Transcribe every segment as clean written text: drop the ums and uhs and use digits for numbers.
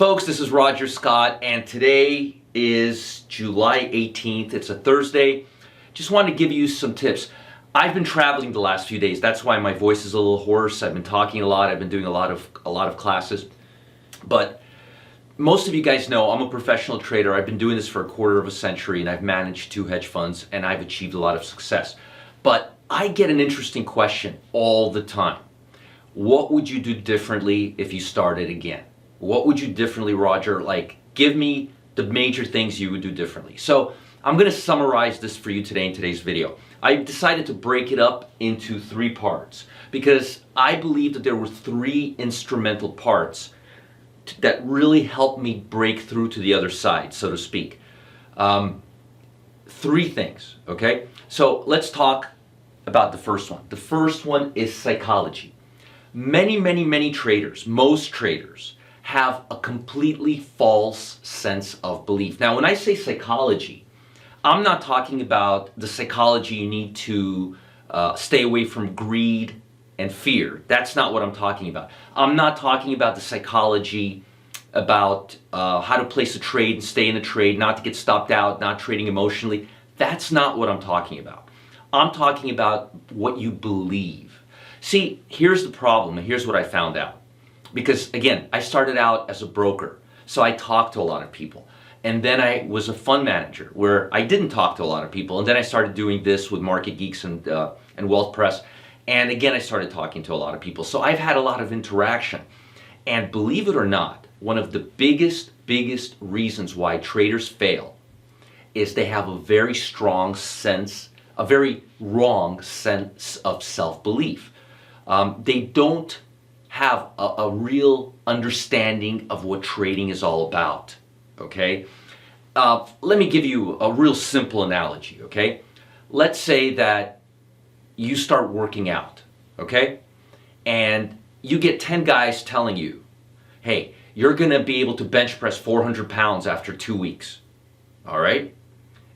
Folks, this is Roger Scott, and today is July 18th. It's a Thursday. Just wanted to give you some tips. I've been traveling the last few days. That's why my voice is a little hoarse. I've been talking a lot. I've been doing a lot of classes. But most of you guys know I'm a professional trader. I've been doing this for a quarter of a century, and I've managed 2 hedge funds, and I've achieved a lot of success. But I get an interesting question all the time. What would you do differently if you started again? What would you differently, Roger? Like, give me the major things you would do differently. So I'm going to summarize this for you today in today's video. I decided to break it up into 3 parts because I believe that there were 3 instrumental parts that really helped me break through to the other side, so to speak. 3 things, okay? So let's talk about the first one. The first one is psychology. Many traders, most traders, have a completely false sense of belief. Now, when I say psychology, I'm not talking about the psychology you need to stay away from greed and fear. That's not what I'm talking about. I'm not talking about the psychology about how to place a trade and stay in the trade, not to get stopped out, not trading emotionally. That's not what I'm talking about. I'm talking about what you believe. See, here's the problem, and here's what I found out. Because again, I started out as a broker, so I talked to a lot of people. And then I was a fund manager where I didn't talk to a lot of people. And then I started doing this with Market Geeks and Wealth Press. And again, I started talking to a lot of people. So I've had a lot of interaction. And believe it or not, one of the biggest reasons why traders fail is they have a very strong sense, a very wrong sense of self-belief. They don't have a real understanding of what trading is all about, okay? Let me give you a real simple analogy, okay? Let's say that you start working out, okay? And you get 10 guys telling you, hey, you're gonna be able to bench press 400 pounds after 2 weeks, all right?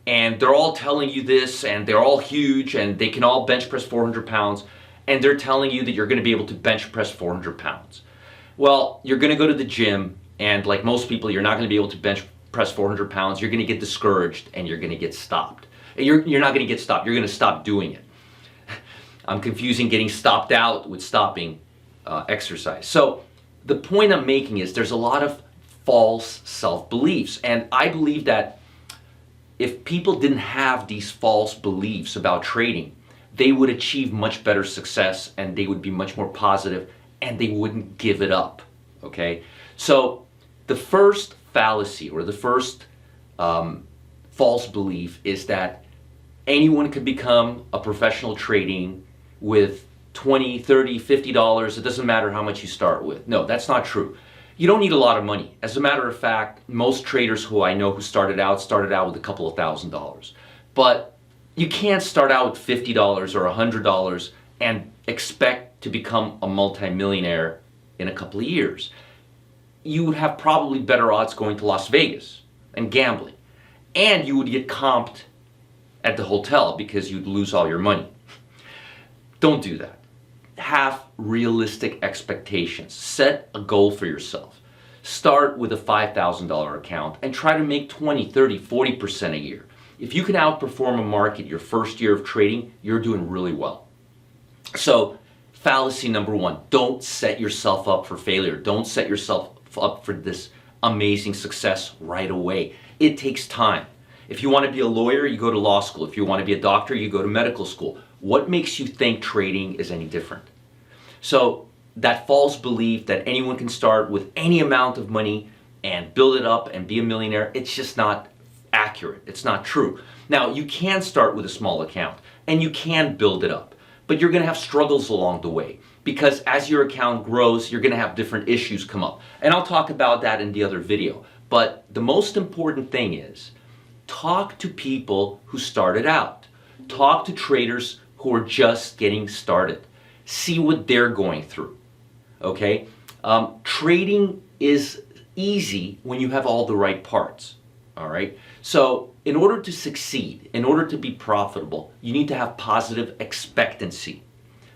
And they're all telling you this, and they're all huge, and they can all bench press 400 pounds, and they're telling you that you're going to be able to bench press 400 pounds. Well, you're going to go to the gym, and like most people, you're not going to be able to bench press 400 pounds. You're going to get discouraged, and you're going to get stopped. You're not going to get stopped. You're going to stop doing it. I'm confusing getting stopped out with stopping exercise. So the point I'm making is there's a lot of false self-beliefs, and I believe that if people didn't have these false beliefs about trading, they would achieve much better success, and they would be much more positive, and they wouldn't give it up, okay? So the first fallacy, or the first false belief, is that anyone can become a professional trading with $20, $30, $50. It doesn't matter how much you start with. No, that's not true. You don't need a lot of money. As a matter of fact, most traders who I know who started out with a couple of $1,000s. But you can't start out with $50 or $100 and expect to become a multimillionaire in a couple of years. You would have probably better odds going to Las Vegas and gambling. And you would get comped at the hotel because you'd lose all your money. Don't do that. Have realistic expectations. Set a goal for yourself. Start with a $5,000 account and try to make 20, 30, 40% a year. If you can outperform a market your first year of trading, you're doing really well. So, fallacy number 1, don't set yourself up for failure. Don't set yourself up for this amazing success right away. It takes time. If you want to be a lawyer, you go to law school. If you want to be a doctor, you go to medical school. What makes you think trading is any different? So, that false belief that anyone can start with any amount of money and build it up and be a millionaire, it's just not accurate. It's not true. Now, you can start with a small account and you can build it up, but you're going to have struggles along the way because as your account grows, you're going to have different issues come up. And I'll talk about that in the other video. But the most important thing is talk to people who started out. Talk to traders who are just getting started. See what they're going through. Okay? Trading is easy when you have all the right parts. All right. So in order to succeed, in order to be profitable, you need to have positive expectancy.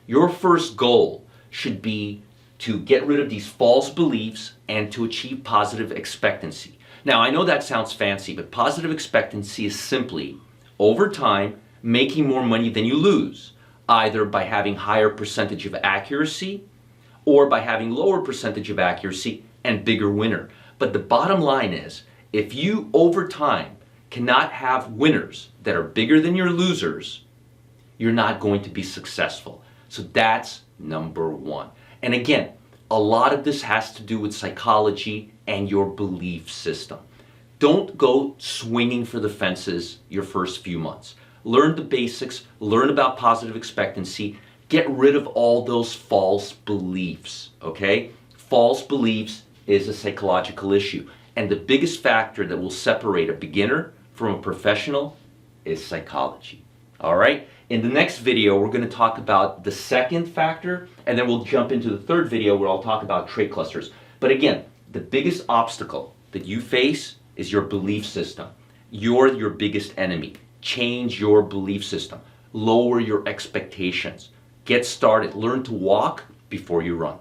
Your first goal should be to get rid of these false beliefs and to achieve positive expectancy. Now, I know that sounds fancy, but positive expectancy is simply, over time, making more money than you lose, either by having higher percentage of accuracy or by having lower percentage of accuracy and bigger winner. But the bottom line is, if you over time cannot have winners that are bigger than your losers, you're not going to be successful. So that's number one. And again, a lot of this has to do with psychology and your belief system. Don't go swinging for the fences your first few months. Learn the basics, learn about positive expectancy, get rid of all those false beliefs, okay? False beliefs is a psychological issue. And the biggest factor that will separate a beginner from a professional is psychology, all right? In the next video, we're going to talk about the second factor, and then we'll jump into the third video where I'll talk about trait clusters. But again, the biggest obstacle that you face is your belief system. You're your biggest enemy. Change your belief system. Lower your expectations. Get started. Learn to walk before you run.